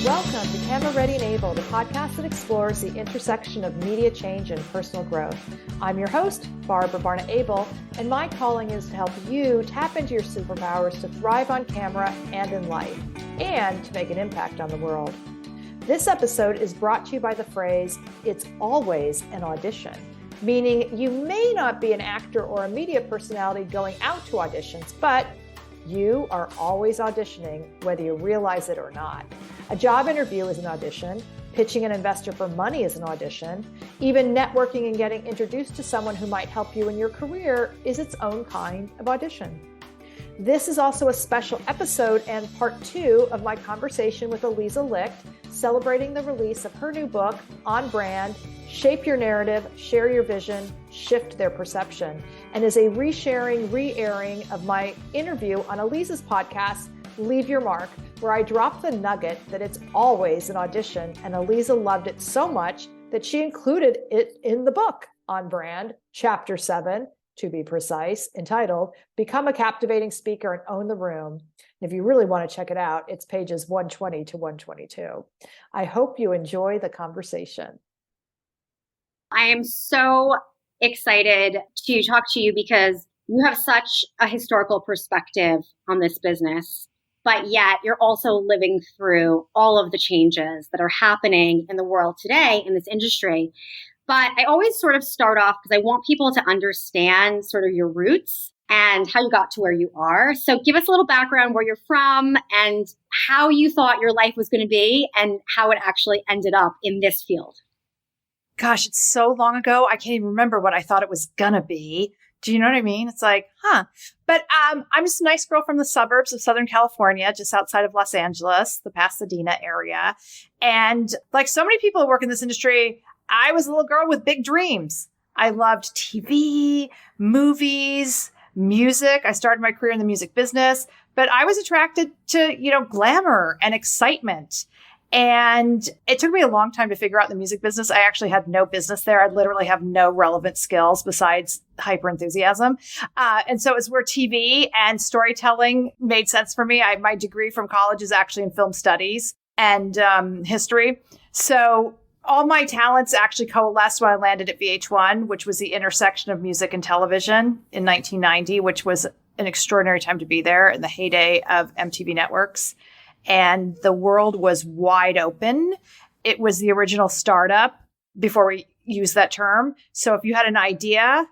Welcome to Camera Ready and Able, the podcast that explores the intersection of media change and personal growth. I'm your host, Barbara Barna-Abel, and my calling is to help you tap into your superpowers to thrive on camera and in life, and to make an impact on the world. This episode is brought to you by the phrase, "It's always an audition," meaning you may not be an actor or a media personality going out to auditions, but you are always auditioning, whether you realize it or not. A job interview is an audition. Pitching an investor for money is an audition. Even networking and getting introduced to someone who might help you in your career is its own kind of audition. This is also a special episode and part 2 of my conversation with Eliza Licht, celebrating the release of her new book, On Brand, Shape Your Narrative, Share Your Vision, Shift Their Perception, and is a resharing, re-airing of my interview on Eliza's podcast, Leave Your Mark, where I dropped the nugget that it's always an audition, and Eliza loved it so much that she included it in the book, On Brand, Chapter 7, to be precise, entitled Become a Captivating Speaker and Own the Room. And if you really want to check it out, it's pages 120 to 122. I hope you enjoy the conversation. I am so excited to talk to you because you have such a historical perspective on this business, but yet you're also living through all of the changes that are happening in the world today in this industry. But I always sort of start off because I want people to understand sort of your roots and how you got to where you are. So give us a little background where you're from and how you thought your life was going to be and how it actually ended up in this field. Gosh, it's so long ago. I can't even remember what I thought it was going to be. Do you know what I mean? It's like, But I'm just a nice girl from the suburbs of Southern California, just outside of Los Angeles, the Pasadena area. And like so many people who work in this industry, I was a little girl with big dreams. I loved TV, movies, music. I started my career in the music business, but I was attracted to, glamour and excitement. And it took me a long time to figure out the music business. I actually had no business there. I literally have no relevant skills besides hyper enthusiasm. And so it's where TV and storytelling made sense for me. My degree from college is actually in film studies and history. So all my talents actually coalesced when I landed at VH1, which was the intersection of music and television in 1990, which was an extraordinary time to be there in the heyday of MTV networks. And the world was wide open. It was the original startup before we used that term. So if you had an idea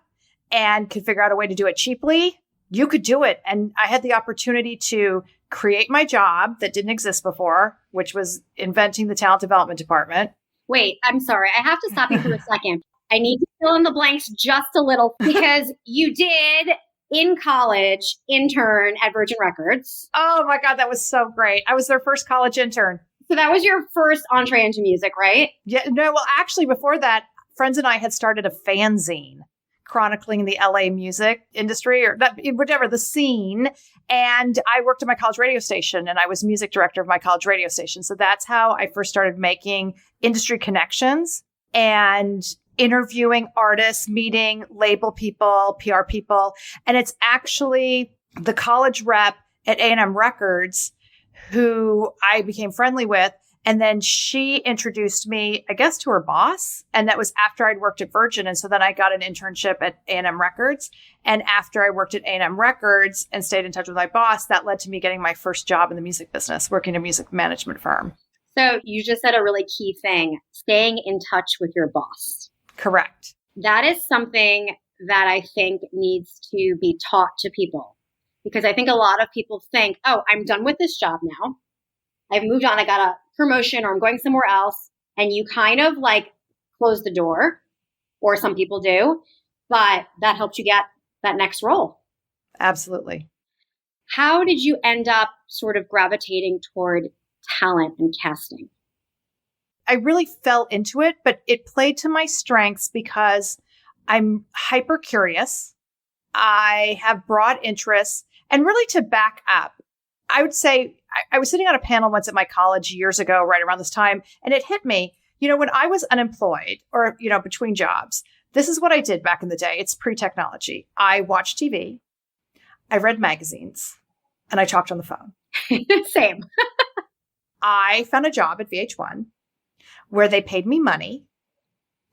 and could figure out a way to do it cheaply, you could do it. And I had the opportunity to create my job that didn't exist before, which was inventing the talent development department. Wait, I'm sorry. I have to stop you for a second. I need to fill in the blanks just a little because you did in college intern at Virgin Records. Oh my God, that was so great. I was their first college intern. So that was your first entree into music, right? Yeah, no, well, actually before that, friends and I had started a fanzine chronicling the LA music industry or whatever, the scene. And I worked at my college radio station and I was music director of my college radio station. So that's how I first started making industry connections and interviewing artists, meeting label people, PR people. And it's actually the college rep at A&M Records who I became friendly with. And then she introduced me, I guess, to her boss. And that was after I'd worked at Virgin. And so then I got an internship at A&M Records. And after I worked at A&M Records and stayed in touch with my boss, that led to me getting my first job in the music business, working in a music management firm. So you just said a really key thing, staying in touch with your boss. Correct. That is something that I think needs to be taught to people. Because I think a lot of people think, oh, I'm done with this job now. I've moved on. I got a promotion or I'm going somewhere else. And you kind of like close the door, or some people do, but that helps you get that next role. Absolutely. How did you end up sort of gravitating toward talent and casting? I really fell into it, but it played to my strengths because I'm hyper curious. I have broad interests, and really to back up, I would say I was sitting on a panel once at my college years ago, right around this time, and it hit me, when I was unemployed or, between jobs, this is what I did back in the day. It's pre-technology. I watched TV, I read magazines, and I talked on the phone. Same. I found a job at VH1 where they paid me money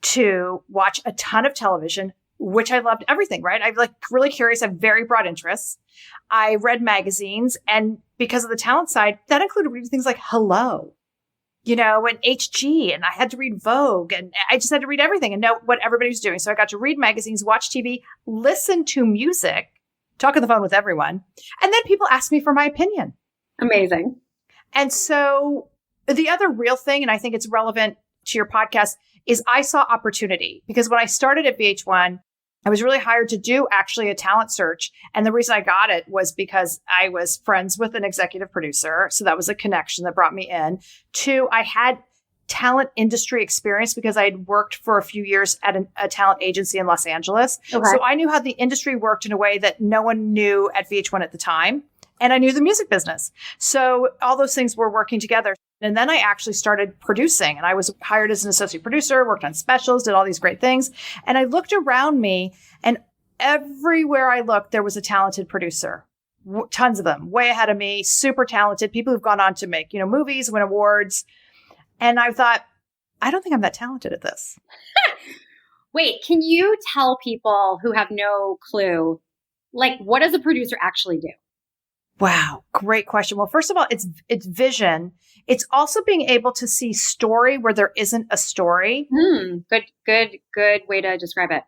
to watch a ton of television, which I loved everything, right? I'm like really curious. I have very broad interests. I read magazines, and because of the talent side, that included reading things like Hello, and HG, and I had to read Vogue, and I just had to read everything and know what everybody was doing. So I got to read magazines, watch TV, listen to music, talk on the phone with everyone. And then people ask me for my opinion. Amazing. And so the other real thing, and I think it's relevant to your podcast, is I saw opportunity, because when I started at VH1, I was really hired to do actually a talent search. And the reason I got it was because I was friends with an executive producer. So that was a connection that brought me in. 2, I had talent industry experience because I had worked for a few years at a talent agency in Los Angeles. Okay. So I knew how the industry worked in a way that no one knew at VH1 at the time. And I knew the music business. So all those things were working together. And then I actually started producing, and I was hired as an associate producer, worked on specials, did all these great things. And I looked around me, and everywhere I looked, there was a talented producer. Tons of them, way ahead of me, super talented, people who've gone on to make, movies, win awards. And I thought, I don't think I'm that talented at this. Wait, can you tell people who have no clue, what does a producer actually do? Wow. Great question. Well, first of all, it's vision. It's also being able to see story where there isn't a story. Good way to describe it.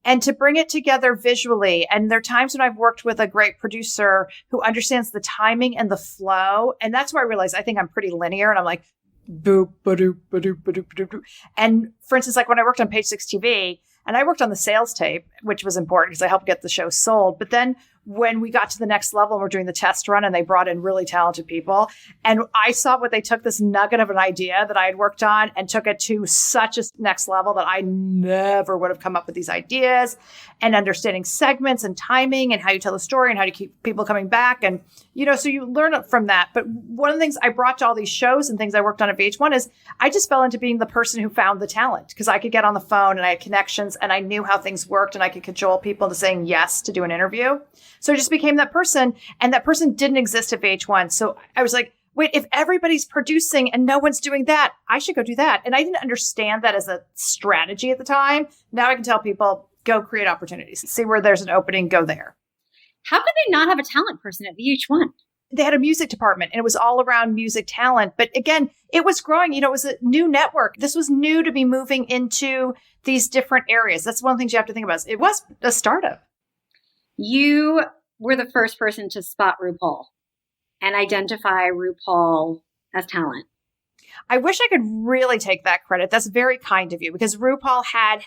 And to bring it together visually. And there are times when I've worked with a great producer who understands the timing and the flow. And that's where I realized I think I'm pretty linear. And I'm like, boop, ba-doop, ba-doop, ba-doop, ba-doop. And for instance, when I worked on Page 6 TV, and I worked on the sales tape, which was important because I helped get the show sold. But then when we got to the next level and we're doing the test run, and they brought in really talented people, and I saw what they took this nugget of an idea that I had worked on and took it to such a next level that I never would have come up with these ideas, and understanding segments and timing and how you tell the story and how to keep people coming back. And, so you learn from that. But one of the things I brought to all these shows and things I worked on at VH1 is I just fell into being the person who found the talent, because I could get on the phone and I had connections and I knew how things worked, and I could cajole people to saying yes to do an interview. So I just became that person, and that person didn't exist at VH1. So I was like, wait, if everybody's producing and no one's doing that, I should go do that. And I didn't understand that as a strategy at the time. Now I can tell people, go create opportunities. See where there's an opening, go there. How could they not have a talent person at VH1? They had a music department, and it was all around music talent. But again, it was growing. It was a new network. This was new to be moving into these different areas. That's one of the things you have to think about. It was a startup. You were the first person to spot RuPaul and identify RuPaul as talent. I wish I could really take that credit. That's very kind of you, because RuPaul had,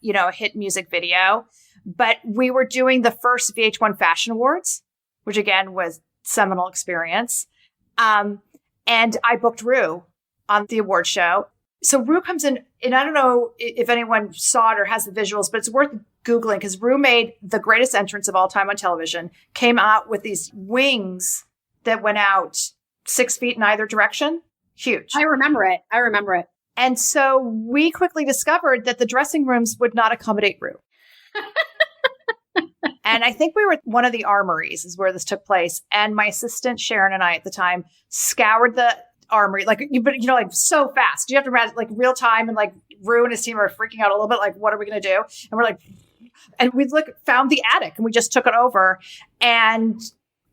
a hit music video, but we were doing the first VH1 Fashion Awards, which again was seminal experience. And I booked Ru on the award show. So Ru comes in, and I don't know if anyone saw it or has the visuals, but it's worth Googling, because Ru made the greatest entrance of all time on television, came out with these wings that went out 6 feet in either direction. Huge. I remember it. And so we quickly discovered that the dressing rooms would not accommodate Ru. And I think we were at one of the armories is where this took place. And my assistant, Sharon, and I at the time scoured the armory, like so fast. You have to imagine real time, and Ru and his team are freaking out a little bit. What are we going to do? And we're and we found the attic, and we just took it over and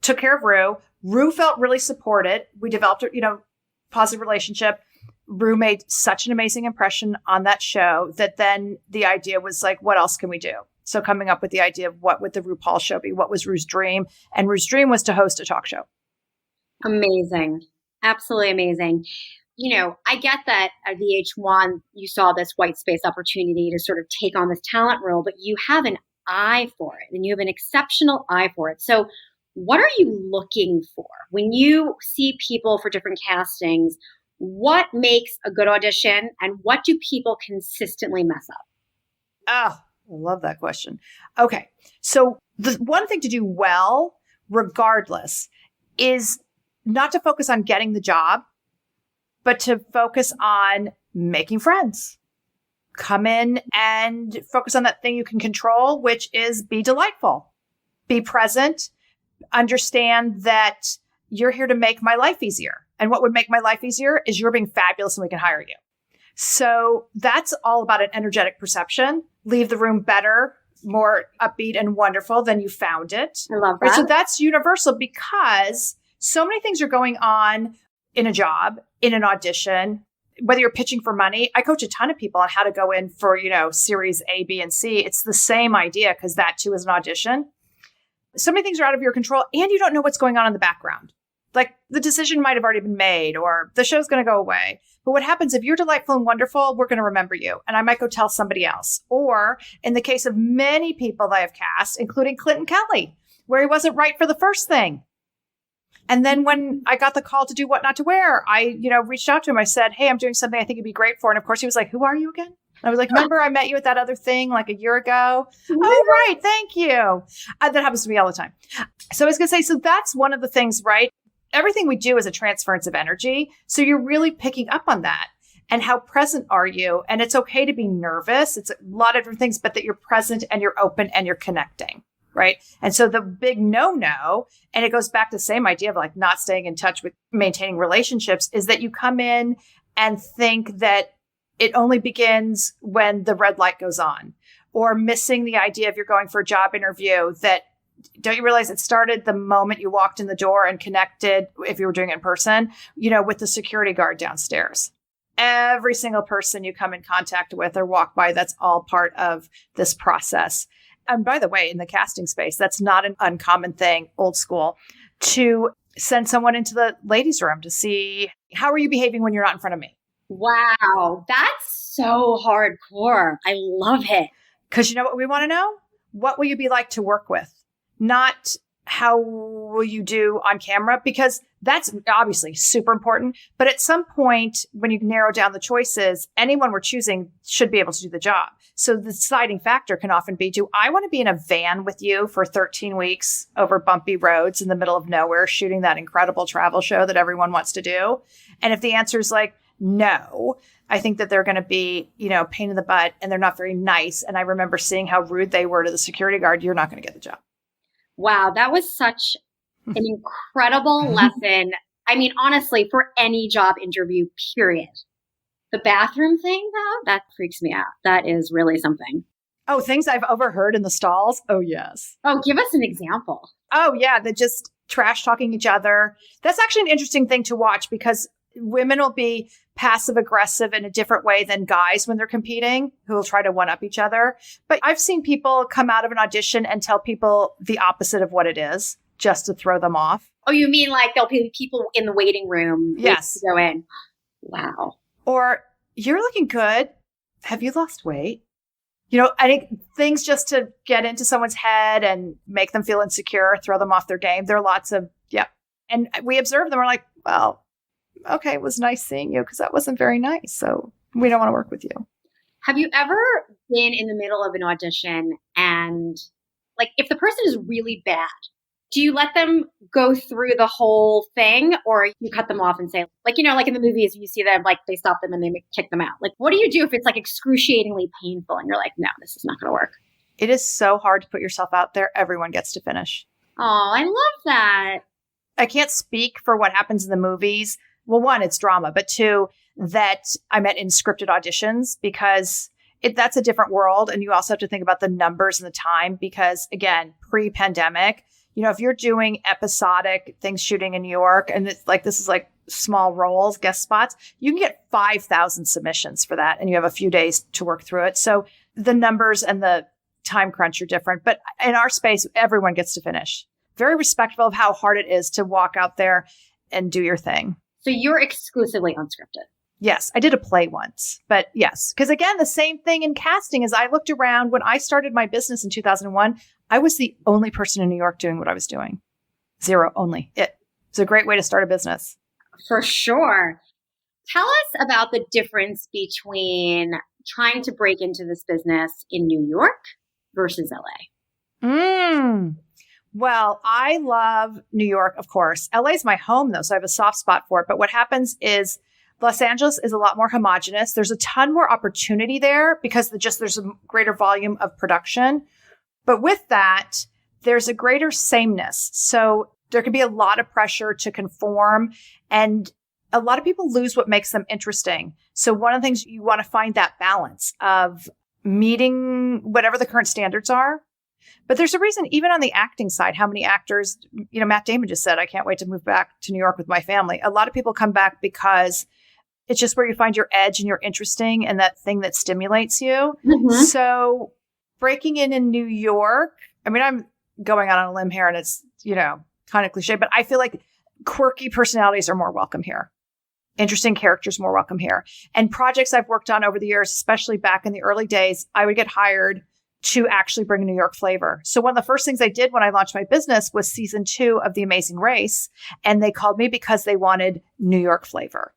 took care of Ru. Ru felt really supported. We developed positive relationship. Ru made such an amazing impression on that show that then the idea was what else can we do? So coming up with the idea of what would the RuPaul show be? What was Ru's dream? And Ru's dream was to host a talk show. Amazing. Absolutely amazing. I get that at VH1, you saw this white space opportunity to sort of take on this talent role, but you have an eye for it, and you have an exceptional eye for it. So what are you looking for when you see people for different castings? What makes a good audition, and what do people consistently mess up? Oh, I love that question. Okay. So the one thing to do well, regardless, is not to focus on getting the job, but to focus on making friends. Come in and focus on that thing you can control, which is be delightful, be present, understand that you're here to make my life easier. And what would make my life easier is you're being fabulous and we can hire you. So that's all about an energetic perception. Leave the room better, more upbeat and wonderful than you found it. I love that. Right? So that's universal because so many things are going on in a job, in an audition, whether you're pitching for money. I coach a ton of people on how to go in for, series A, B, and C. It's the same idea because that too is an audition. So many things are out of your control and you don't know what's going on in the background. Like the decision might have already been made or the show's going to go away. But what happens if you're delightful and wonderful, we're going to remember you. And I might go tell somebody else. Or in the case of many people that I've cast, including Clinton Kelly, where he wasn't right for the first thing. And then when I got the call to do What Not to Wear, I, reached out to him. I said, hey, I'm doing something I think you'd be great for. And of course he was like, who are you again? And I was like, remember I met you at that other thing like a year ago? Oh, right. Thank you. That happens to me all the time. So I was going to say, so that's one of the things, right? Everything we do is a transference of energy. So you're really picking up on that. And how present are you? And it's okay to be nervous. It's a lot of different things, but that you're present and you're open and you're connecting, right? And so the big no, and it goes back to the same idea of like not staying in touch with maintaining relationships, is that you come in and think that it only begins when the red light goes on, or missing the idea if you're going for a job interview that don't you realize it started the moment you walked in the door and connected, if you were doing it in person, with the security guard downstairs. Every single person you come in contact with or walk by, that's all part of this process. And by the way, in the casting space, that's not an uncommon thing, old school, to send someone into the ladies' room to see, how are you behaving when you're not in front of me? Wow, that's so hardcore. I love it. Because you know what we want to know? What will you be like to work with? Not how will you do on camera, because that's obviously super important. But at some point, when you narrow down the choices, anyone we're choosing should be able to do the job. So the deciding factor can often be, do I want to be in a van with you for 13 weeks over bumpy roads in the middle of nowhere, shooting that incredible travel show that everyone wants to do? And if the answer is like, no, I think that they're going to be, pain in the butt and they're not very nice. And I remember seeing how rude they were to the security guard. You're not going to get the job. Wow, that was such an incredible lesson. I mean, honestly, for any job interview, period. The bathroom thing, though, that freaks me out. That is really something. Oh, things I've overheard in the stalls? Oh, yes. Oh, give us an example. Oh, yeah. They're just trash talking each other. That's actually an interesting thing to watch because women will be passive aggressive in a different way than guys when they're competing, who will try to one up each other. But I've seen people come out of an audition and tell people the opposite of what it is, just to throw them off. Oh, you mean like there'll be people in the waiting room? Yes. To go in. Wow. Or, you're looking good. Have you lost weight? I think things just to get into someone's head and make them feel insecure, throw them off their game. There are lots of, And we observe them. We're like, well, okay, it was nice seeing you because that wasn't very nice. So we don't want to work with you. Have you ever been in the middle of an audition and like if the person is really bad, do you let them go through the whole thing or you cut them off and say, like in the movies, you see them, like they stop them and they kick them out. Like, what do you do if it's like excruciatingly painful and you're like, no, this is not going to work? It is so hard to put yourself out there. Everyone gets to finish. Oh, I love that. I can't speak for what happens in the movies. Well, one, it's drama, but two, that I meant in scripted auditions because that's a different world. And you also have to think about the numbers and the time because, again, pre-pandemic, if you're doing episodic things shooting in New York and it's like, this is like small roles, guest spots, you can get 5,000 submissions for that. And you have a few days to work through it. So the numbers and the time crunch are different. But in our space, everyone gets to finish. Very respectful of how hard it is to walk out there and do your thing. So you're exclusively unscripted? Yes. I did a play once, but yes. Because again, the same thing in casting as I looked around when I started my business in 2001, I was the only person in New York doing what I was doing. Zero, only. It's a great way to start a business. For sure. Tell us about the difference between trying to break into this business in New York versus LA. Well, I love New York, of course. LA is my home, though, so I have a soft spot for it. But what happens is Los Angeles is a lot more homogenous. There's a ton more opportunity there because there's a greater volume of production. But with that, there's a greater sameness. So there can be a lot of pressure to conform. And a lot of people lose what makes them interesting. So one of the things you want to find that balance of meeting whatever the current standards are. But there's a reason, even on the acting side, how many actors, Matt Damon just said, I can't wait to move back to New York with my family. A lot of people come back because it's just where you find your edge and you're interesting and that thing that stimulates you. Mm-hmm. So breaking in New York, I mean, I'm going out on a limb here and it's, kind of cliche, but I feel like quirky personalities are more welcome here. Interesting characters more welcome here. And projects I've worked on over the years, especially back in the early days, I would get hired to actually bring a New York flavor. So one of the first things I did when I launched my business was season 2 of The Amazing Race. And they called me because they wanted New York flavor.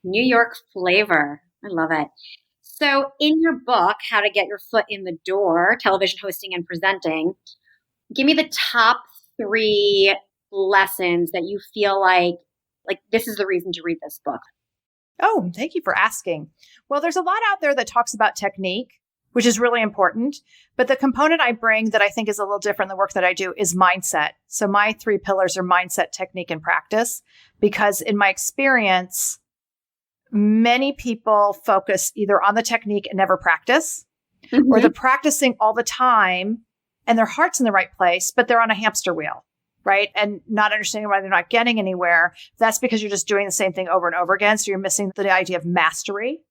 New York flavor. I love it. So in your book, How to Get Your Foot in the Door, Television Hosting and Presenting, give me the top 3 lessons that you feel like this is the reason to read this book. Oh, thank you for asking. Well, there's a lot out there that talks about technique, which is really important. But the component I bring that I think is a little different in the work that I do is mindset. So my 3 pillars are mindset, technique, and practice. Because in my experience, many people focus either on the technique and never practice, mm-hmm. or they're practicing all the time and their heart's in the right place, but they're on a hamster wheel. Right? And not understanding why they're not getting anywhere. That's because you're just doing the same thing over and over again. So you're missing the idea of mastery,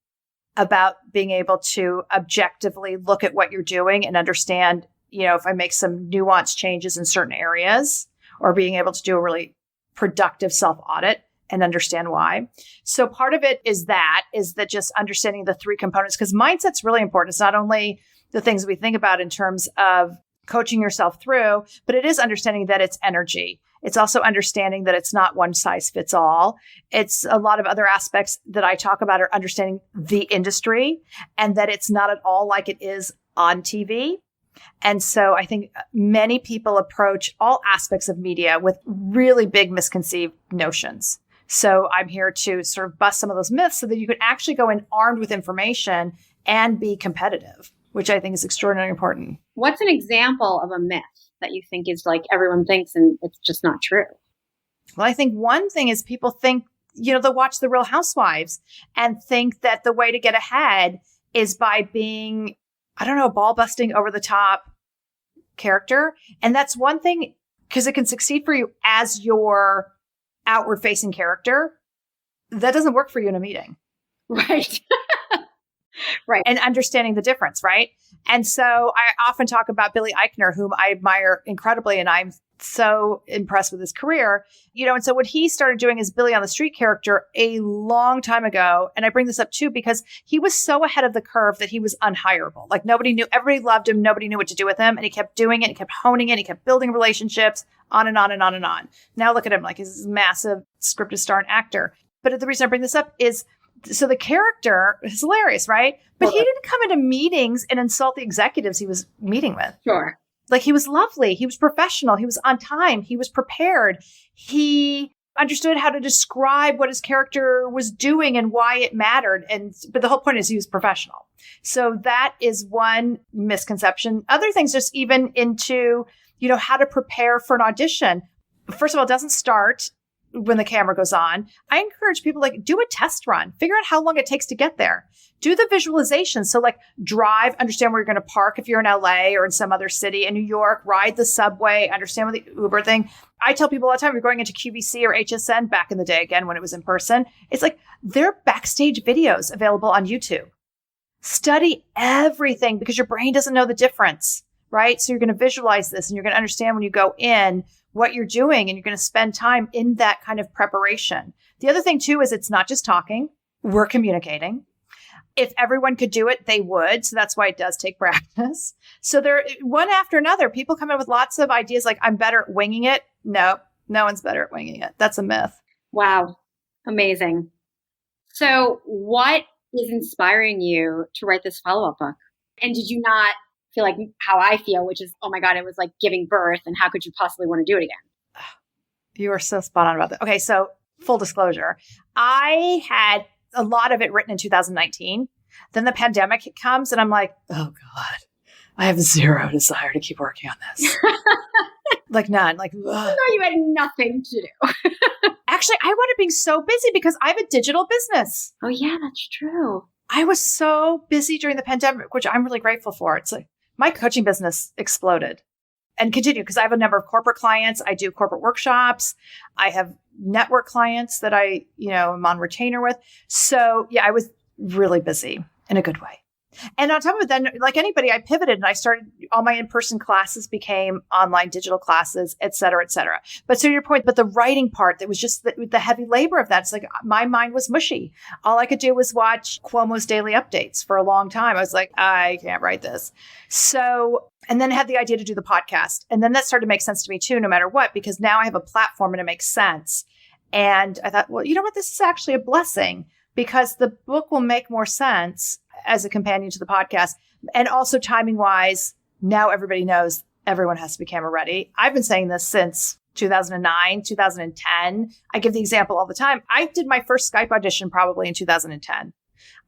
about being able to objectively look at what you're doing and understand, if I make some nuanced changes in certain areas, or being able to do a really productive self-audit and understand why. So part of it is that just understanding the 3 components, because mindset's really important. It's not only the things we think about in terms of coaching yourself through, but it is understanding that it's energy. It's also understanding that it's not one size fits all. It's a lot of other aspects that I talk about are understanding the industry and that it's not at all like it is on TV. And so I think many people approach all aspects of media with really big misconceived notions. So I'm here to sort of bust some of those myths so that you can actually go in armed with information and be competitive, which I think is extraordinarily important. What's an example of a myth that you think is like everyone thinks and it's just not true? Well, I think one thing is people think, they'll watch The Real Housewives and think that the way to get ahead is by being, ball busting over the top character. And that's one thing, because it can succeed for you as your outward facing character. That doesn't work for you in a meeting. Right. Right. And understanding the difference, right? And so I often talk about Billy Eichner, whom I admire incredibly, and I'm so impressed with his career. And so what he started doing is Billy on the Street character a long time ago. And I bring this up too, because he was so ahead of the curve that he was unhireable. Like nobody knew, everybody loved him. Nobody knew what to do with him. And he kept doing it. He kept honing it. He kept building relationships on and on and on and on. Now look at him, like he's this massive scripted star and actor. But the reason I bring this up is, so the character is hilarious, right? But he didn't come into meetings and insult the executives he was meeting with. Sure. Like he was lovely. He was professional. He was on time. He was prepared. He understood how to describe what his character was doing and why it mattered. But the whole point is he was professional. So that is one misconception. Other things, just even into, how to prepare for an audition. First of all, it doesn't start when the camera goes on. I encourage people do a test run, figure out how long it takes to get there. Do the visualization. So drive, understand where you're going to park if you're in LA or in some other city. In New York, ride the subway, understand what the Uber thing. I tell people all the time, you're going into QVC or HSN back in the day, again, when it was in person. It's there are backstage videos available on YouTube. Study everything because your brain doesn't know the difference, right? So you're going to visualize this and you're going to understand when you go in what you're doing, and you're going to spend time in that kind of preparation. The other thing too is it's not just talking, we're communicating. If everyone could do it, they would. So that's why it does take practice. So they're one after another. People come in with lots of ideas like, I'm better at winging it. No one's better at winging it. That's a myth. Wow. Amazing. So what is inspiring you to write this follow-up book? And did you not feel like how I feel, which is, oh my God, it was like giving birth, and how could you possibly want to do it again? You are so spot on about that. Okay, so full disclosure, I had a lot of it written in 2019. Then the pandemic comes and I'm like, oh God, I have zero desire to keep working on this. None. No, you had nothing to do. Actually, I wound up being so busy because I have a digital business. Oh, yeah, that's true. I was so busy during the pandemic, which I'm really grateful for. It's like my coaching business exploded and continued because I have a number of corporate clients. I do corporate workshops. I have network clients that I, am on retainer with. So yeah, I was really busy in a good way. And on top of it, then, like anybody, I pivoted and I started, all my in-person classes became online digital classes, et cetera, et cetera. But to your point, but the writing part, that was just the heavy labor of that. It's like my mind was mushy. All I could do was watch Cuomo's daily updates for a long time. I was like, I can't write this. So, and then had the idea to do the podcast. And then that started to make sense to me too, no matter what, because now I have a platform and it makes sense. And I thought, well, you know what? This is actually a blessing because the book will make more sense as a companion to the podcast. And also timing wise, now everybody knows everyone has to be camera ready. I've been saying this since 2009, 2010. I give the example all the time. I did my first Skype audition probably in 2010.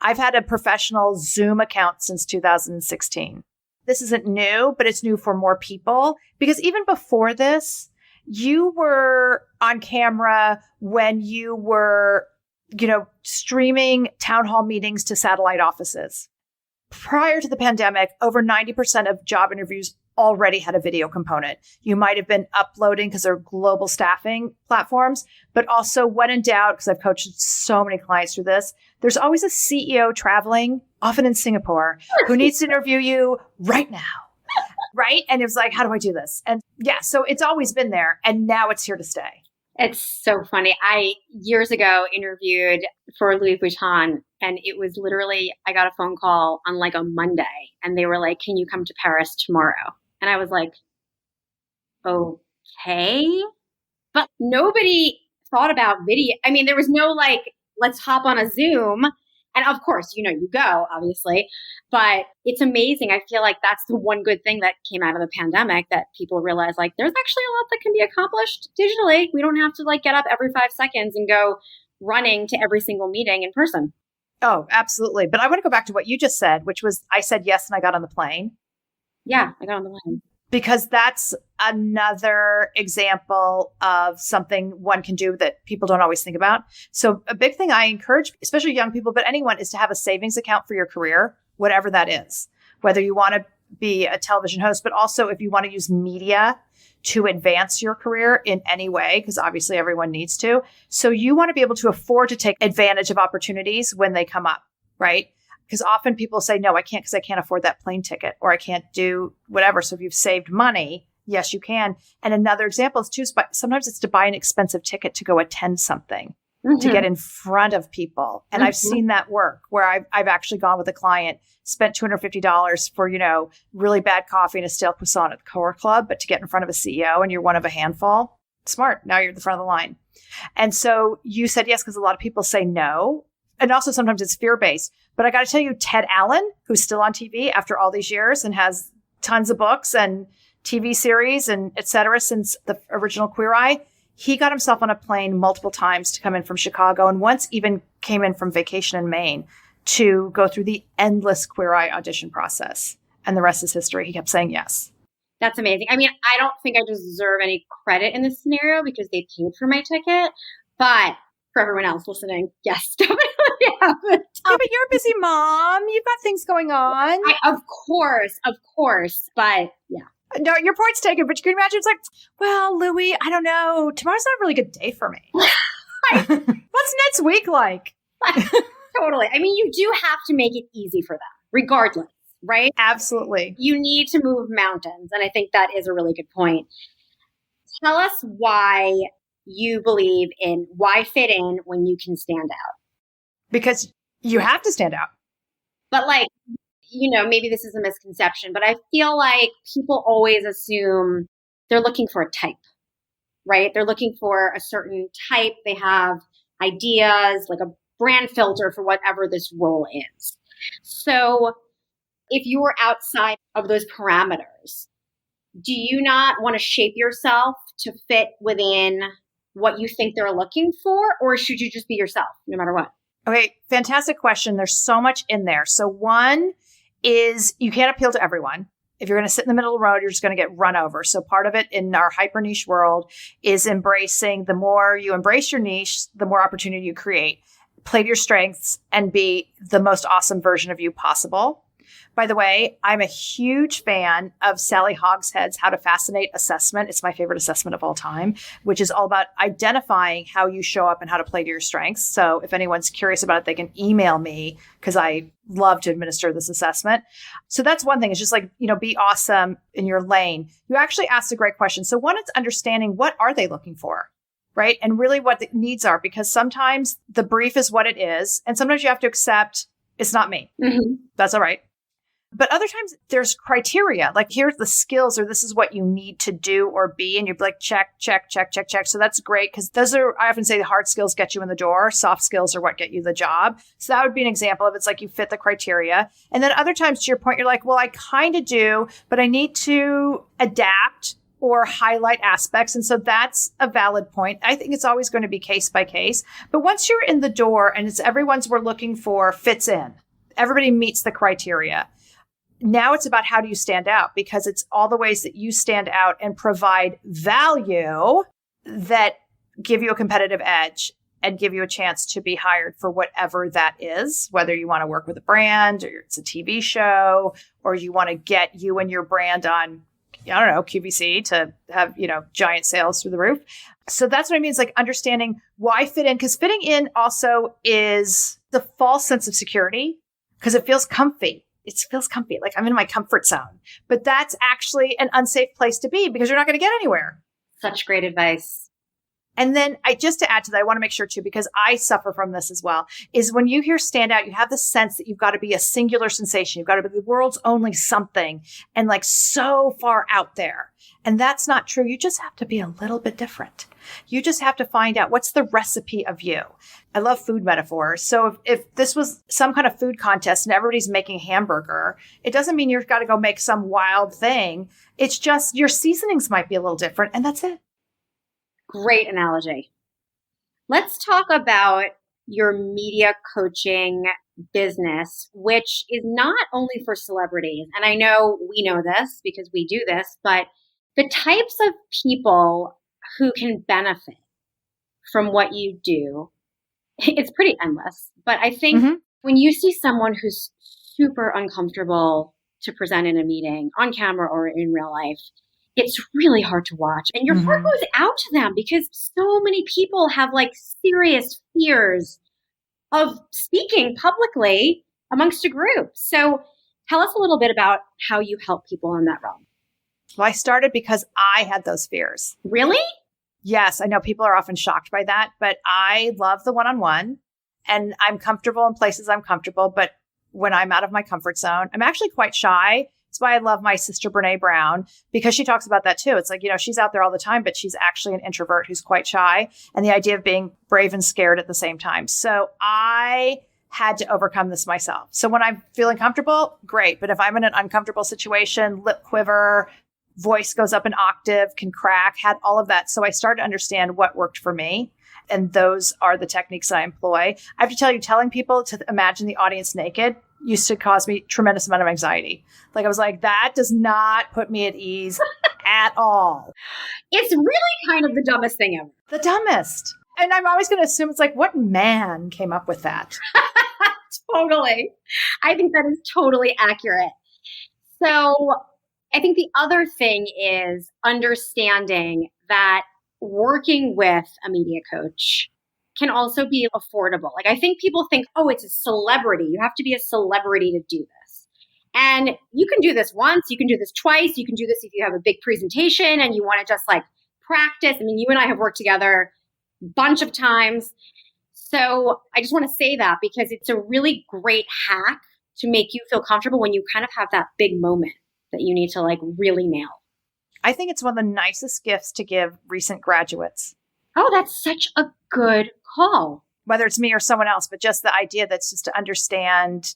I've had a professional Zoom account since 2016. This isn't new, but it's new for more people because even before this, you were on camera when you were streaming town hall meetings to satellite offices. Prior to the pandemic, over 90% of job interviews already had a video component. You might have been uploading because they're global staffing platforms, but also when in doubt, because I've coached so many clients through this, there's always a CEO traveling, often in Singapore, who needs to interview you right now. Right? And it was like, how do I do this? And yeah, so it's always been there. And now it's here to stay. It's so funny. I years ago interviewed for Louis Vuitton and it was literally, I got a phone call on like a Monday and they were like, can you come to Paris tomorrow? And I was like, okay. But nobody thought about video. I mean, there was no like, let's hop on a Zoom. And of course, you go, obviously, but it's amazing. I feel like that's the one good thing that came out of the pandemic that people realize like there's actually a lot that can be accomplished digitally. We don't have to like get up every 5 seconds and go running to every single meeting in person. Oh, absolutely. But I want to go back to what you just said, which was I said yes and I got on the plane. Yeah, I got on the plane. Because that's another example of something one can do that people don't always think about. So a big thing I encourage, especially young people, but anyone, is to have a savings account for your career, whatever that is. Whether you want to be a television host, but also if you want to use media to advance your career in any way, because obviously everyone needs to. So you want to be able to afford to take advantage of opportunities when they come up, right? Because often people say, no, I can't because I can't afford that plane ticket or I can't do whatever. So if you've saved money, yes, you can. And another example is too, sometimes it's to buy an expensive ticket to go attend something, to get in front of people. And I've seen that work where I've actually gone with a client, spent $250 for, really bad coffee and a stale croissant at the Core Club, but to get in front of a CEO and you're one of a handful. Smart. Now you're at the front of the line. And so you said yes because a lot of people say no. And also sometimes it's fear-based. But I got to tell you, Ted Allen, who's still on TV after all these years and has tons of books and TV series and et cetera since the original Queer Eye, he got himself on a plane multiple times to come in from Chicago and once even came in from vacation in Maine to go through the endless Queer Eye audition process. And the rest is history. He kept saying yes. That's amazing. I mean, I don't think I deserve any credit in this scenario because they paid for my ticket, but for everyone else listening, yes, definitely have it. Yeah, but you're a busy mom. You've got things going on. Of course. But yeah. No, your point's taken, but you can imagine it's like, well, Louie, I don't know. Tomorrow's not a really good day for me. What's next week like? Totally. I mean, you do have to make it easy for them, regardless, right? Absolutely. You need to move mountains. And I think that is a really good point. Tell us why you believe in why fit in when you can stand out. Because you have to stand out. But like, maybe this is a misconception, but I feel like people always assume they're looking for a type, right? They're looking for a certain type. They have ideas, like a brand filter for whatever this role is. So if you were outside of those parameters, do you not want to shape yourself to fit within what you think they're looking for? Or should you just be yourself no matter what? Okay, fantastic question. There's so much in there. So one is you can't appeal to everyone. If you're going to sit in the middle of the road, you're just going to get run over. So part of it in our hyper niche world is embracing, the more you embrace your niche, the more opportunity you create. Play to your strengths and be the most awesome version of you possible. By the way, I'm a huge fan of Sally Hogshead's How to Fascinate assessment. It's my favorite assessment of all time, which is all about identifying how you show up and how to play to your strengths. So if anyone's curious about it, they can email me because I love to administer this assessment. So that's one thing. It's just like, be awesome in your lane. You actually asked a great question. So one, it's understanding what are they looking for, right? And really what the needs are, because sometimes the brief is what it is. And sometimes you have to accept it's not me. Mm-hmm. That's all right. But other times there's criteria, like here's the skills, or this is what you need to do or be. And you're like, check, check, check, check, check. So that's great. Because those are, I often say, the hard skills get you in the door. Soft skills are what get you the job. So that would be an example of it's like you fit the criteria. And then other times, to your point, you're like, well, I kind of do, but I need to adapt or highlight aspects. And so that's a valid point. I think it's always going to be case by case. But once you're in the door and it's everyone's we're looking for fits in, everybody meets the criteria. Now it's about how do you stand out, because it's all the ways that you stand out and provide value that give you a competitive edge and give you a chance to be hired for whatever that is, whether you want to work with a brand or it's a TV show, or you want to get you and your brand on, I don't know, QVC to have, giant sales through the roof. So that's what I mean. It's like understanding why fit in, because fitting in also is the false sense of security because it feels comfy. It feels comfy, like I'm in my comfort zone. But that's actually an unsafe place to be because you're not going to get anywhere. Such great advice. And then just to add to that, I want to make sure too, because I suffer from this as well, is when you hear stand out, you have the sense that you've got to be a singular sensation. You've got to be the world's only something and like so far out there. And that's not true. You just have to be a little bit different. You just have to find out what's the recipe of you. I love food metaphors. So if this was some kind of food contest and everybody's making a hamburger, it doesn't mean you've got to go make some wild thing. It's just your seasonings might be a little different, and that's it. Great analogy. Let's talk about your media coaching business, which is not only for celebrities. And I know we know this because we do this, but the types of people who can benefit from what you do, it's pretty endless. But I think when you see someone who's super uncomfortable to present in a meeting on camera or in real life, it's really hard to watch. And your heart goes out to them because so many people have like serious fears of speaking publicly amongst a group. So tell us a little bit about how you help people in that realm. Well, I started because I had those fears. Really? Yes, I know people are often shocked by that, but I love the one-on-one and I'm comfortable in places I'm comfortable. But when I'm out of my comfort zone, I'm actually quite shy. That's why I love my sister, Brene Brown, because she talks about that too. It's like, she's out there all the time, but she's actually an introvert who's quite shy. And the idea of being brave and scared at the same time. So I had to overcome this myself. So when I'm feeling comfortable, great. But if I'm in an uncomfortable situation, lip quiver, voice goes up an octave, can crack, had all of that. So I started to understand what worked for me. And those are the techniques I employ. I have to tell you, telling people to imagine the audience naked used to cause me tremendous amount of anxiety. Like I was like, that does not put me at ease at all. It's really kind of the dumbest thing ever. The dumbest. And I'm always going to assume it's like, what man came up with that? Totally. I think that is totally accurate. So I think the other thing is understanding that working with a media coach can also be affordable. Like I think people think, oh, it's a celebrity. You have to be a celebrity to do this. And you can do this once, you can do this twice, you can do this if you have a big presentation and you want to just like practice. I mean, you and I have worked together a bunch of times. So I just want to say that because it's a really great hack to make you feel comfortable when you kind of have that big moment that you need to like really nail. I think it's one of the nicest gifts to give recent graduates. Oh, that's such a good call. Whether it's me or someone else, but just the idea that's just to understand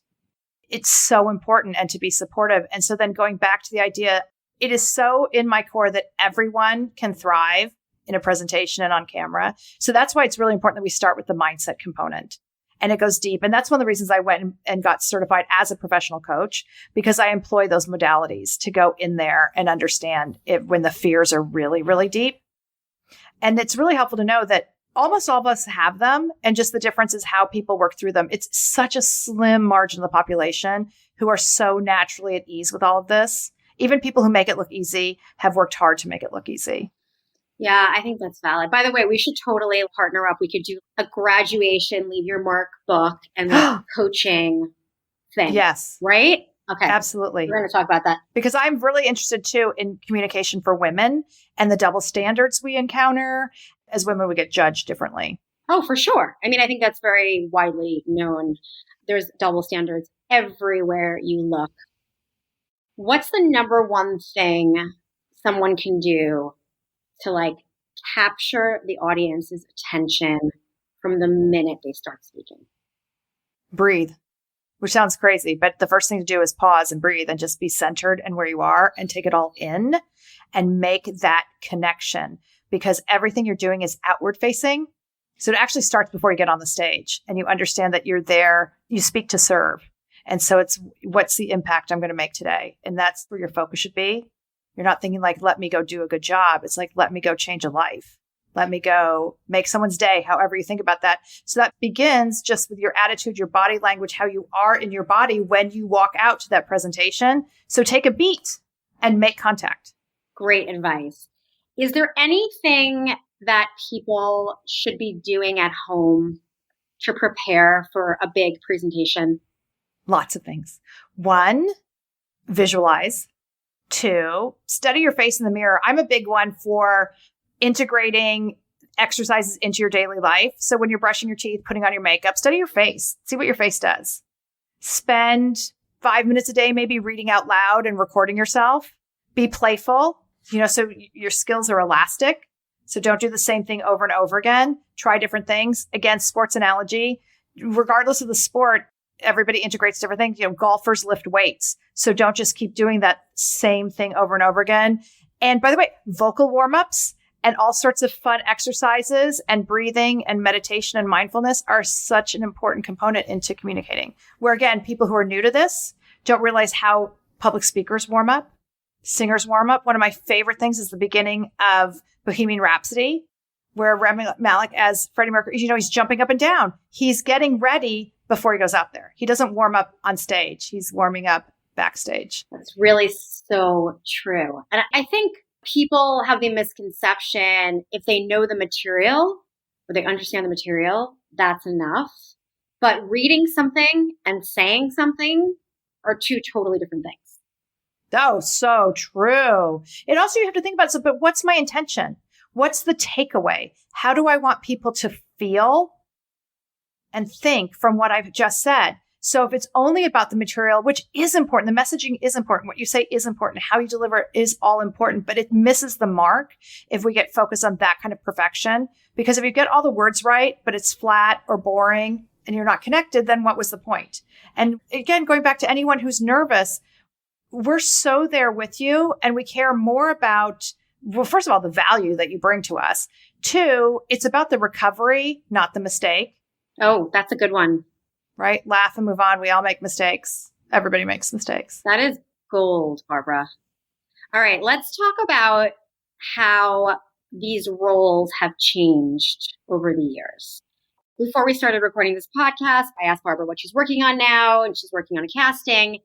it's so important and to be supportive. And so then going back to the idea, it is so in my core that everyone can thrive in a presentation and on camera. So that's why it's really important that we start with the mindset component. and it goes deep. And that's one of the reasons I went and got certified as a professional coach, because I employ those modalities to go in there and understand it when the fears are really, really deep. And it's really helpful to know that almost all of us have them. And just the difference is how people work through them. It's such a slim margin of the population who are so naturally at ease with all of this. Even people who make it look easy have worked hard to make it look easy. Yeah, I think that's valid. By the way, we should totally partner up. We could do a graduation, leave your mark book and the coaching thing. Yes. Right? Okay. Absolutely. We're going to talk about that. Because I'm really interested too in communication for women and the double standards we encounter. As women, we get judged differently. Oh, for sure. I mean, I think that's very widely known. There's double standards everywhere you look. What's the number one thing someone can do to like capture the audience's attention from the minute they start speaking? Breathe, which sounds crazy, but the first thing to do is pause and breathe and just be centered and where you are and take it all in and make that connection, because everything you're doing is outward facing. So it actually starts before you get on the stage and you understand that you're there. You speak to serve. And so it's what's the impact I'm going to make today? And that's where your focus should be. You're not thinking like, let me go do a good job. It's like, let me go change a life. Let me go make someone's day, however you think about that. So that begins just with your attitude, your body language, how you are in your body when you walk out to that presentation. So take a beat and make contact. Great advice. Is there anything that people should be doing at home to prepare for a big presentation? Lots of things. 1, visualize. 2, study your face in the mirror. I'm a big one for integrating exercises into your daily life. So when you're brushing your teeth, putting on your makeup, study your face. See what your face does. Spend 5 minutes a day maybe reading out loud and recording yourself. Be playful, so your skills are elastic. So don't do the same thing over and over again. Try different things. Again, sports analogy, regardless of the sport, everybody integrates different things. Golfers lift weights. So don't just keep doing that same thing over and over again. And by the way, vocal warm-ups and all sorts of fun exercises and breathing and meditation and mindfulness are such an important component into communicating. Where again, people who are new to this don't realize how public speakers warm up, singers warm up. One of my favorite things is the beginning of Bohemian Rhapsody, where Rami Malek as Freddie Mercury, he's jumping up and down. He's getting ready before he goes out there. He doesn't warm up on stage. He's warming up backstage. That's really so true. And I think people have the misconception if they know the material or they understand the material, that's enough. But reading something and saying something are two totally different things. Oh, so true. And also you have to think about, but what's my intention? What's the takeaway? How do I want people to feel and think from what I've just said? So if it's only about the material, which is important, the messaging is important, what you say is important, how you deliver it is all important, but it misses the mark if we get focused on that kind of perfection. Because if you get all the words right, but it's flat or boring and you're not connected, then what was the point? And again, going back to anyone who's nervous, we're so there with you and we care more about, well, first of all, the value that you bring to us. 2, it's about the recovery, not the mistake. Oh, that's a good one. Right? Laugh and move on. We all make mistakes. Everybody makes mistakes. That is gold, Barbara. All right, let's talk about how these roles have changed over the years. Before we started recording this podcast, I asked Barbara what she's working on now, and she's working on a casting.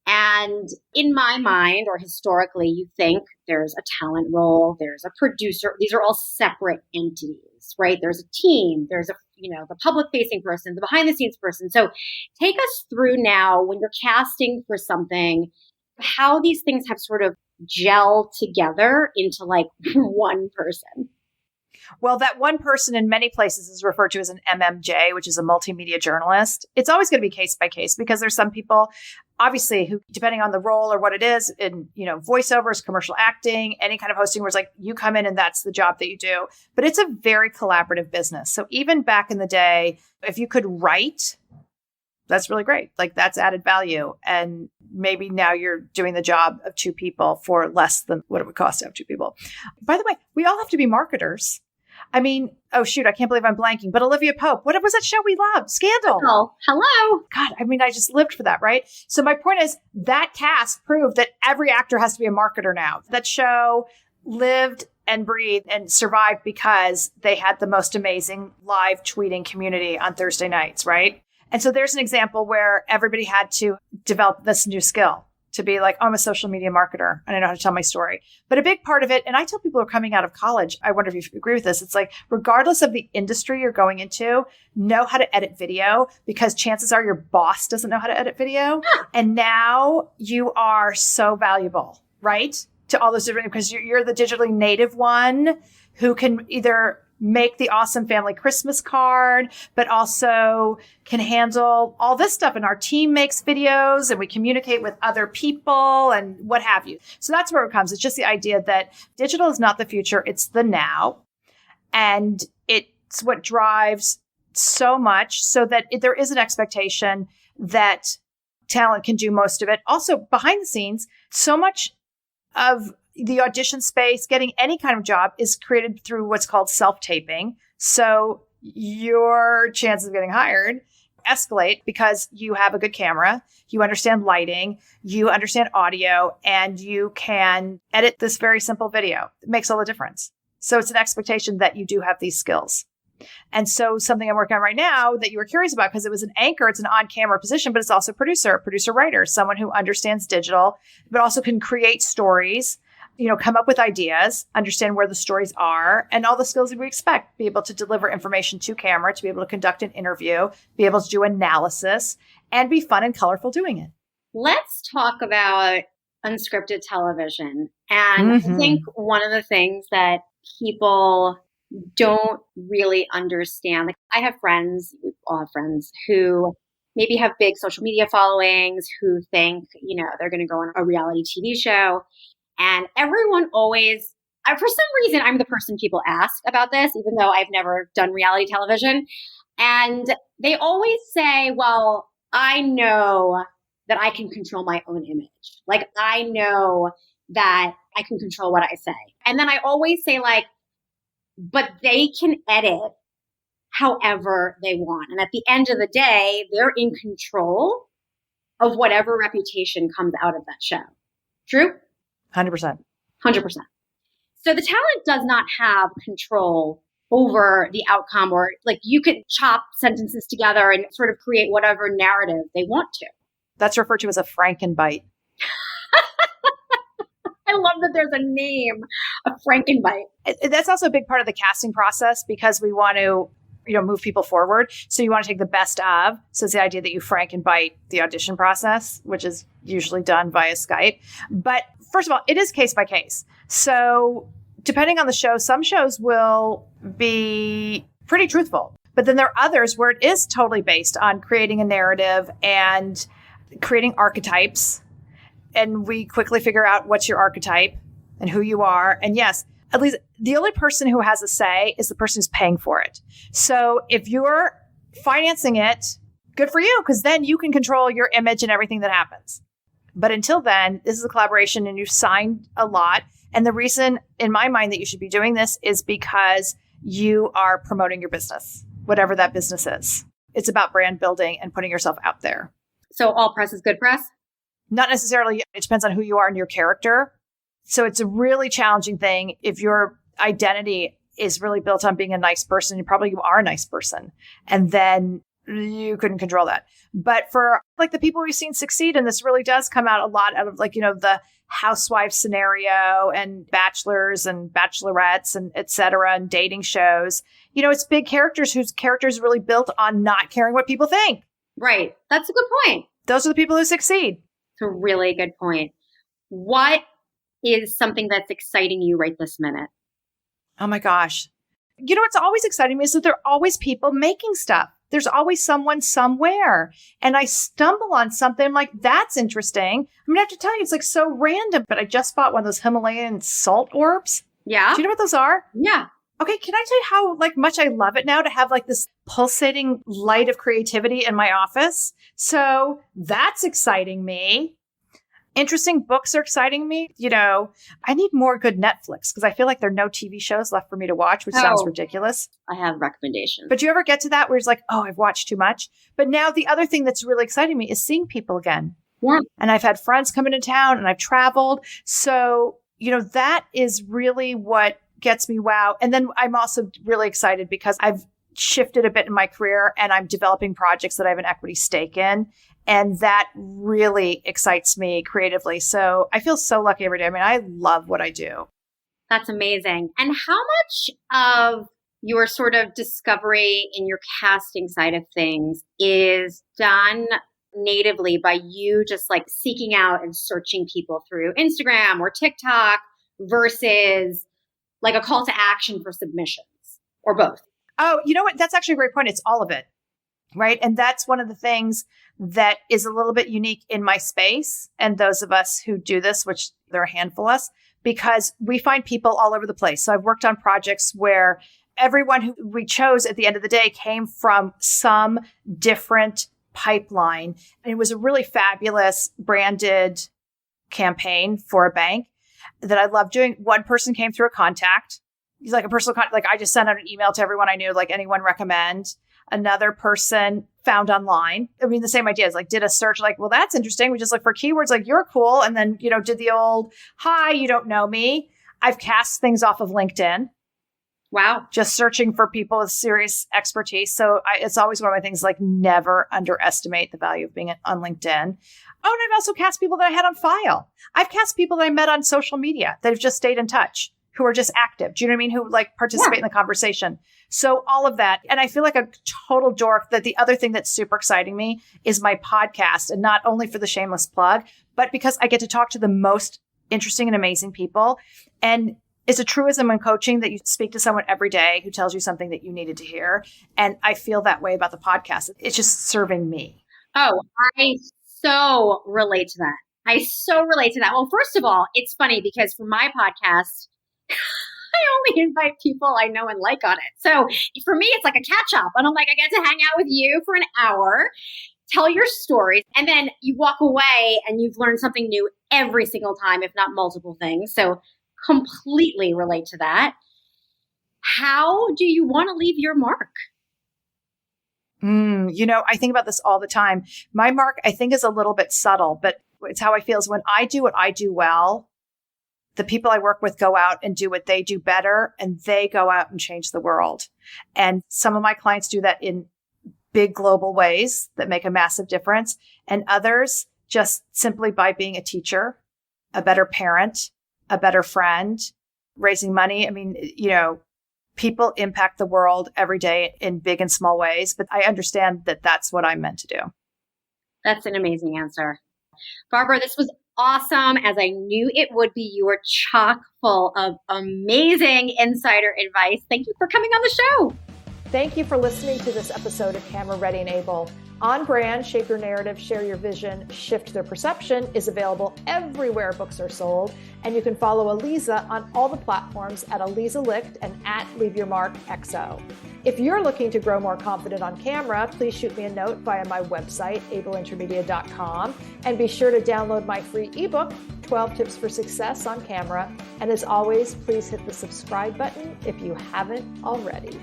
And in my mind, or historically, you think there's a talent role, there's a producer. These are all separate entities, right? There's a team, there's the public facing person, the behind the scenes person. So take us through now when you're casting for something, how these things have sort of gelled together into like one person. Well, that one person in many places is referred to as an MMJ, which is a multimedia journalist. It's always going to be case by case because there's some people, obviously, who, depending on the role or what it is, in voiceovers, commercial acting, any kind of hosting, where it's like you come in and that's the job that you do. But it's a very collaborative business. So even back in the day, if you could write, that's really great. Like that's added value. And maybe now you're doing the job of 2 people for less than what it would cost to have 2 people. By the way, we all have to be marketers. I mean, oh shoot, I can't believe I'm blanking, but Olivia Pope, what was that show we loved? Scandal. Oh, hello. God, I mean, I just lived for that, right? So my point is that cast proved that every actor has to be a marketer now. That show lived and breathed and survived because they had the most amazing live tweeting community on Thursday nights, right? And so there's an example where everybody had to develop this new skill to be like, oh, I'm a social media marketer and I know how to tell my story. But a big part of it, and I tell people who are coming out of college, I wonder if you agree with this. It's like, regardless of the industry you're going into, know how to edit video because chances are your boss doesn't know how to edit video. And now you are so valuable, right? To all those different, because you're the digitally native one who can either make the awesome family Christmas card, but also can handle all this stuff. And our team makes videos and we communicate with other people and what have you. So that's where it comes. It's just the idea that digital is not the future. It's the now. And it's what drives so much so that there is an expectation that talent can do most of it. Also behind the scenes, so much of the audition space, getting any kind of job is created through what's called self-taping. So your chances of getting hired escalate because you have a good camera, you understand lighting, you understand audio, and you can edit this very simple video. It makes all the difference. So it's an expectation that you do have these skills. And so something I'm working on right now that you were curious about, because it was an anchor, it's an on-camera position, but it's also producer-writer, someone who understands digital, but also can create stories, come up with ideas, understand where the stories are, and all the skills that we expect, be able to deliver information to camera, to be able to conduct an interview, be able to do analysis, and be fun and colorful doing it. Let's talk about unscripted television. And I think one of the things that people don't really understand, like I have friends, we all have friends who maybe have big social media followings, who think, they're going to go on a reality TV show. And everyone always, for some reason, I'm the person people ask about this, even though I've never done reality television. And they always say, well, I know that I can control my own image. Like, I know that I can control what I say. And then I always say, like, but they can edit however they want. And at the end of the day, they're in control of whatever reputation comes out of that show. True? 100%. 100%. So the talent does not have control over the outcome, or like you could chop sentences together and sort of create whatever narrative they want to. That's referred to as a Frankenbite. I love that there's a name, a Frankenbite. That's also a big part of the casting process because we want to, move people forward. So you want to take the best of. So it's the idea that you Frankenbite the audition process, which is usually done via Skype. But first of all, it is case by case. So depending on the show, some shows will be pretty truthful. But then there are others where it is totally based on creating a narrative and creating archetypes. And we quickly figure out what's your archetype and who you are. And yes, at least the only person who has a say is the person who's paying for it. So if you're financing it, good for you, because then you can control your image and everything that happens. But until then, this is a collaboration and you've signed a lot. And the reason in my mind that you should be doing this is because you are promoting your business, whatever that business is. It's about brand building and putting yourself out there. So all press is good press? Not necessarily. It depends on who you are and your character. So it's a really challenging thing. If your identity is really built on being a nice person, you are a nice person. And then you couldn't control that. But for like the people we've seen succeed, and this really does come out a lot out of like, the housewife scenario and bachelors and bachelorettes and et cetera, and dating shows, it's big characters whose characters really built on not caring what people think. Right. That's a good point. Those are the people who succeed. It's a really good point. What is something that's exciting you right this minute? Oh my gosh. What's always exciting me is that there are always people making stuff. There's always someone somewhere. And I stumble on something, I'm like, that's interesting. I have to tell you, it's like so random, but I just bought one of those Himalayan salt orbs. Yeah. Do you know what those are? Yeah. Okay. Can I tell you how much I love it now to have this pulsating light of creativity in my office? So that's exciting me. Interesting books are exciting me. I need more good Netflix because I feel like there are no TV shows left for me to watch, which sounds ridiculous. I have recommendations. But do you ever get to that where it's like, oh, I've watched too much? But now the other thing that's really exciting me is seeing people again. Yeah. And I've had friends come into town and I've traveled. So, that is really what gets me wow. And then I'm also really excited because I've shifted a bit in my career and I'm developing projects that I have an equity stake in. And that really excites me creatively. So I feel so lucky every day. I mean, I love what I do. That's amazing. And how much of your sort of discovery in your casting side of things is done natively by you just like seeking out and searching people through Instagram or TikTok versus like a call to action for submissions or both? Oh, you know what? That's actually a great point. It's all of it. Right. And that's one of the things that is a little bit unique in my space and those of us who do this, which there are a handful of us, because we find people all over the place. So I've worked on projects where everyone who we chose at the end of the day came from some different pipeline. And it was a really fabulous branded campaign for a bank that I love doing. One person came through a contact. He's like a personal contact. Like I just sent out an email to everyone I knew, like anyone recommend. Another person found online. I mean, the same idea is like, did a search like, well, that's interesting. We just look for keywords like you're cool. And then, did the old, hi, you don't know me. I've cast things off of LinkedIn. Wow. Just searching for people with serious expertise. So it's always one of my things, like never underestimate the value of being on LinkedIn. Oh, and I've also cast people that I had on file. I've cast people that I met on social media that have just stayed in touch, who are just active. Do you know what I mean? Who like participate in the conversation. So all of that. And I feel like a total dork that the other thing that's super exciting me is my podcast. And not only for the shameless plug, but because I get to talk to the most interesting and amazing people. And it's a truism in coaching that you speak to someone every day who tells you something that you needed to hear. And I feel that way about the podcast. It's just serving me. Oh, I so relate to that. Well, first of all, it's funny because for my podcast, I only invite people I know and like on it. So for me, it's like a catch up. And I'm like, I get to hang out with you for an hour, tell your stories, and then you walk away and you've learned something new every single time, if not multiple things. So completely relate to that. How do you want to leave your mark? I think about this all the time. My mark, I think, is a little bit subtle, but it's how I feel is when I do what I do well, the people I work with go out and do what they do better, and they go out and change the world. And some of my clients do that in big global ways that make a massive difference. And others just simply by being a teacher, a better parent, a better friend, raising money. I mean, people impact the world every day in big and small ways, but I understand that that's what I'm meant to do. That's an amazing answer. Barbara, this was awesome, as I knew it would be. You were chock full of amazing insider advice. Thank you for coming on the show. Thank you for listening to this episode of Camera Ready and Able. On Brand, Shape Your Narrative, Share Your Vision, Shift Their Perception is available everywhere books are sold. And you can follow Aliza on all the platforms at Aliza Licht and at Leave Your Mark XO. If you're looking to grow more confident on camera, please shoot me a note via my website, ableintermedia.com. And be sure to download my free ebook, 12 Tips for Success on Camera. And as always, please hit the subscribe button if you haven't already.